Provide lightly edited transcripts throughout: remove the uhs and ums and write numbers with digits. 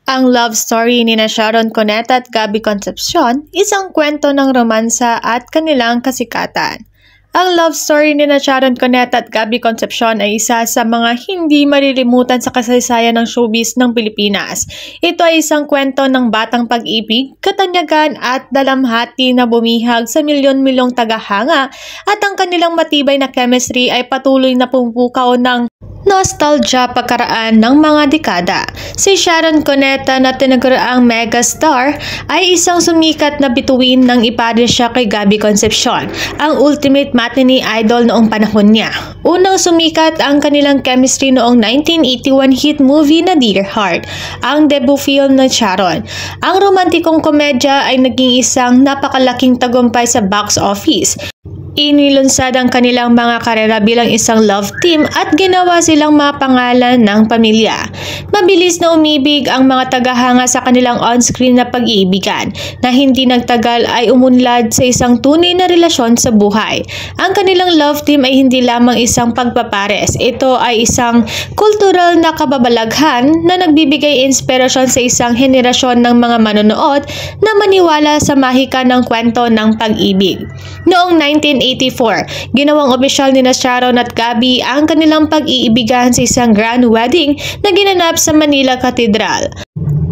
Ang love story ni Sharon Cuneta at Gabby Concepcion, isang kwento ng romansa at kanilang kasikatan. Ang love story ni Sharon Cuneta at Gabby Concepcion ay isa sa mga hindi malilimutan sa kasaysayan ng showbiz ng Pilipinas. Ito ay isang kwento ng batang pag-ibig, katanyagan at dalamhati na bumihag sa milyon-milyong tagahanga at ang kanilang matibay na chemistry ay patuloy na pumupukaw ng nostalgia pagkaraan ng mga dekada. Si Sharon Cuneta na tinaguriang megastar ay isang sumikat na bituin nang ipares siya kay Gabby Concepcion, ang ultimate matinee idol noong panahon niya. Unang sumikat ang kanilang chemistry noong 1981 hit movie na Dear Heart, ang debut film ng Sharon. Ang romantikong komedya ay naging isang napakalaking tagumpay sa box office. Inilunsad ang kanilang mga karera bilang isang love team at ginawa silang mapangalan ng pamilya. Mabilis na umibig ang mga tagahanga sa kanilang on-screen na pag-iibigan na hindi nagtagal ay umunlad sa isang tunay na relasyon sa buhay. Ang kanilang love team ay hindi lamang isang pagpapares. Ito ay isang kultural na kababalaghan na nagbibigay inspirasyon sa isang henerasyon ng mga manonood na maniwala sa mahika ng kwento ng pag-ibig. Noong 1984, ginawang opisyal ni Sharon at Gabby ang kanilang pag-iibigan sa isang grand wedding na ginanap sa Manila Cathedral.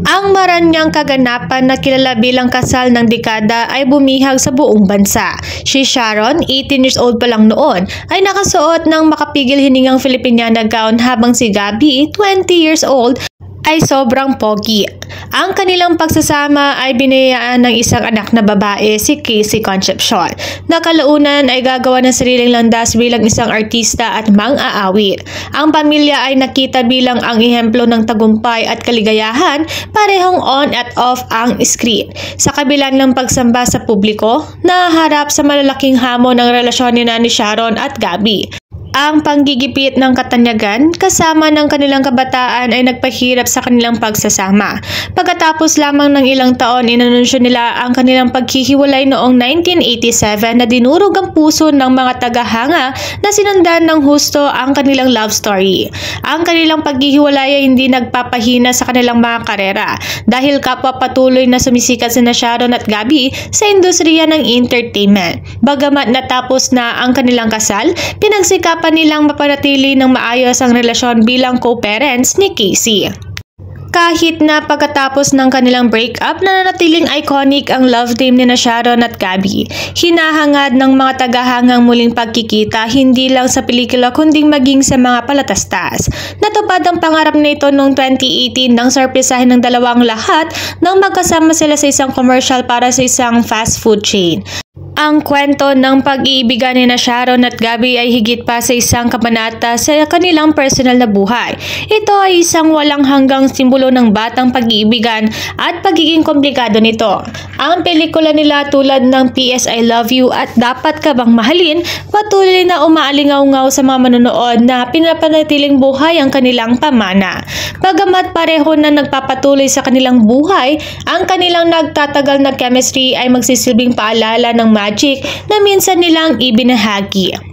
Ang maranyang kaganapan na kilala bilang kasal ng dekada ay bumihag sa buong bansa. Si Sharon, 18 years old pa lang noon, ay nakasuot ng makapigil hiningang Filipiniana gown habang si Gabby, 20 years old, ay sobrang pogi. Ang kanilang pagsasama ay binayaan ng isang anak na babae, si Casey Concepcion, na kalaunan ay gagawa ng sariling landas bilang isang artista at mang-aawit. Ang pamilya ay nakita bilang ang ehemplo ng tagumpay at kaligayahan, parehong on at off ang screen. Sa kabila ng pagsamba sa publiko, naharap sa malalaking hamon ng relasyon ni Sharon at Gabby. Ang panggigipit ng katanyagan kasama ng kanilang kabataan ay nagpahirap sa kanilang pagsasama. Pagkatapos lamang ng ilang taon, inanunsyo nila ang kanilang paghihiwalay noong 1987 na dinurog ang puso ng mga tagahanga na sinundan ng husto ang kanilang love story. Ang kanilang paghihiwalay ay hindi nagpapahina sa kanilang mga karera dahil kapwa patuloy na sumisikat sina Sharon at Gabby sa industriya ng entertainment. Bagamat natapos na ang kanilang kasal, pinagsikapan nilang mapanatili ng maayos ang relasyon bilang co-parents ni Casey. Kahit na pagkatapos ng kanilang breakup, nananatiling iconic ang love team ni Sharon at Gabby. Hinahangad ng mga tagahangang muling pagkikita hindi lang sa pelikula kundi maging sa mga palatastas. Natupad ang pangarap nito noong 2018 nang sorpresahin ng dalawang lahat nang magkasama sila sa isang commercial para sa isang fast food chain. Ang kwento ng pag-iibigan ni Sharon at Gabby ay higit pa sa isang kabanata sa kanilang personal na buhay. Ito ay isang walang hanggang simbolo ng batang pag-iibigan at pagiging komplikado nito. Ang pelikula nila tulad ng P.S. I Love You at Dapat Ka Bang Mahalin patuloy na umaalingaw-ngaw sa mga manonood na pinapanatiling buhay ang kanilang pamana. Bagamat pareho na nagpapatuloy sa kanilang buhay, ang kanilang nagtatagal na chemistry ay magsisilbing paalala ng magic na minsan nilang ibinahagi.